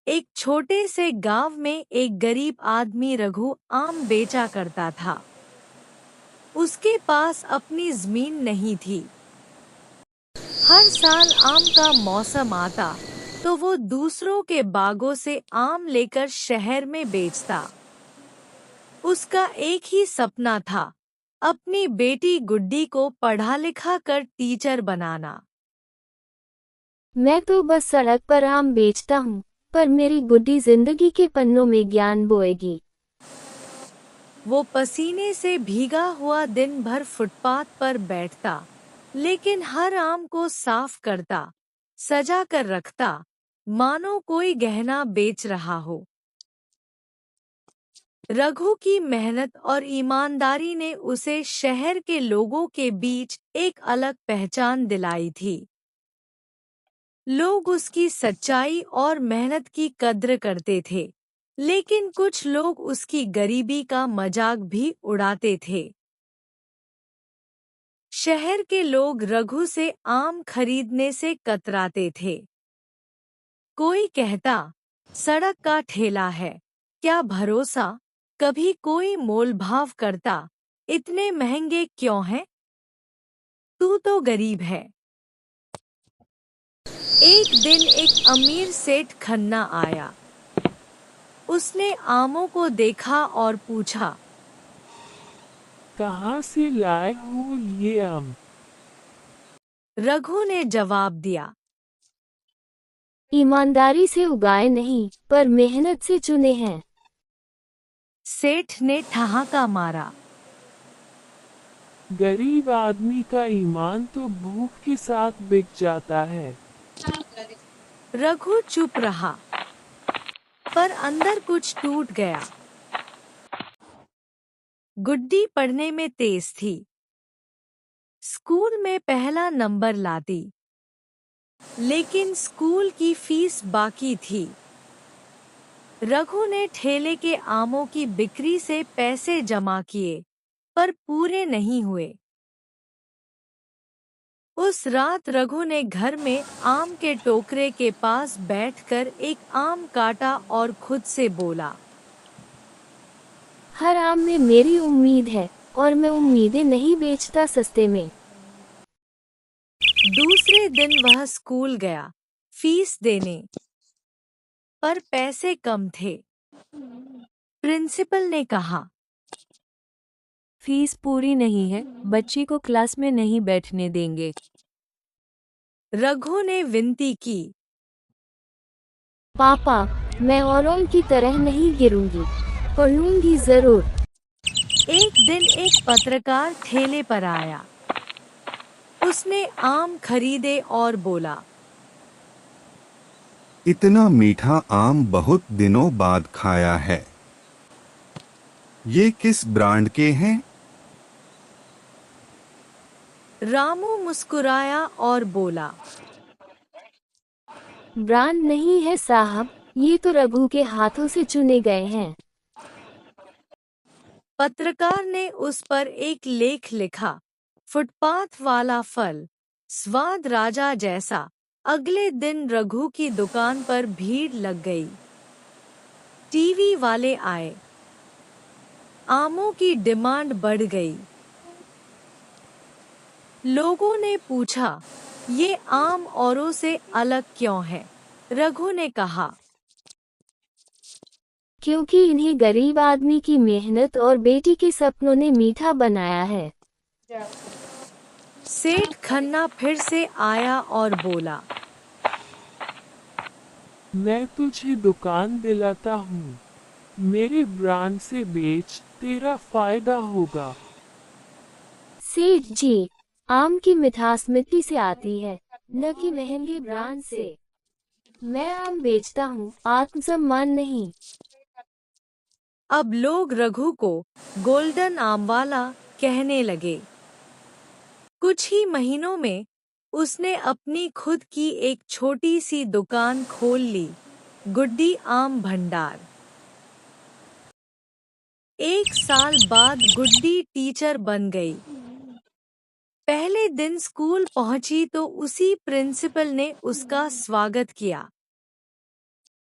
एक छोटे से गांव में एक गरीब आदमी रघु आम बेचा करता था। उसके पास अपनी जमीन नहीं थी। हर साल आम का मौसम आता तो वो दूसरों के बागों से आम लेकर शहर में बेचता। उसका एक ही सपना था, अपनी बेटी गुड्डी को पढ़ा लिखा कर टीचर बनाना। मैं तो बस सड़क पर आम बेचता हूँ, पर मेरी गुड्डी जिंदगी के पन्नों में ज्ञान बोएगी। वो पसीने से भीगा हुआ दिन भर फुटपाथ पर बैठता, लेकिन हर आम को साफ करता, सजा कर रखता, मानो कोई गहना बेच रहा हो। रघु की मेहनत और ईमानदारी ने उसे शहर के लोगों के बीच एक अलग पहचान दिलाई थी। लोग उसकी सच्चाई और मेहनत की कद्र करते थे, लेकिन कुछ लोग उसकी गरीबी का मजाक भी उड़ाते थे। शहर के लोग रघु से आम खरीदने से कतराते थे। कोई कहता, सड़क का ठेला है, क्या भरोसा। कभी कोई मोलभाव करता, इतने महंगे क्यों हैं? तू तो गरीब है। एक दिन एक अमीर सेठ खन्ना आया। उसने आमों को देखा और पूछा, कहाँ से लाए हो ये आम? रघु ने जवाब दिया, ईमानदारी से उगाए नहीं, पर मेहनत से चुने हैं। सेठ ने ठहाका मारा। गरीब आदमी का ईमान तो भूख के साथ बिक जाता है। रघु चुप रहा, पर अंदर कुछ टूट गया। गुड्डी पढ़ने में तेज थी। स्कूल में पहला नंबर लाती, लेकिन स्कूल की फीस बाकी थी। रघु ने ठेले के आमों की बिक्री से पैसे जमा किए, पर पूरे नहीं हुए। उस रात रघु ने घर में आम के टोकरे के पास बैठकर एक आम काटा और खुद से बोला, हर आम में मेरी उम्मीद है, और मैं उम्मीदें नहीं बेचता सस्ते में। दूसरे दिन वह स्कूल गया, फीस देने, पर पैसे कम थे। प्रिंसिपल ने कहा, फीस पूरी नहीं है, बच्ची को क्लास में नहीं बैठने देंगे। रघु ने विनती की, पापा, मैं औरों की तरह नहीं गिरूंगी, पढ़ूंगी जरूर। एक दिन एक पत्रकार ठेले पर आया। उसने आम खरीदे और बोला, इतना मीठा आम बहुत दिनों बाद खाया है। ये किस ब्रांड के हैं? रामू मुस्कुराया और बोला, ब्रांड नहीं है साहब, ये तो रघु के हाथों से चुने गए हैं। पत्रकार ने उस पर एक लेख लिखा, फुटपाथ वाला फल, स्वाद राजा जैसा। अगले दिन रघु की दुकान पर भीड़ लग गई। टीवी वाले आए, आमों की डिमांड बढ़ गई। लोगों ने पूछा, ये आम औरों से अलग क्यों है? रघु ने कहा, क्योंकि इन्हें गरीब आदमी की मेहनत और बेटी के सपनों ने मीठा बनाया है। सेठ खन्ना फिर से आया और बोला, मैं तुझे दुकान दिलाता हूँ, मेरे ब्रांड से बेच, तेरा फायदा होगा। सेठ जी, आम की मिठास मिट्टी से आती है, न कि महंगे ब्रांड से। मैं आम बेचता हूँ, आत्मसम्मान नहीं। अब लोग रघु को गोल्डन आम वाला कहने लगे। कुछ ही महीनों में उसने अपनी खुद की एक छोटी सी दुकान खोल ली, गुड्डी आम भंडार। एक साल बाद गुड्डी टीचर बन गई। पहले दिन स्कूल पहुंची तो उसी प्रिंसिपल ने उसका स्वागत किया।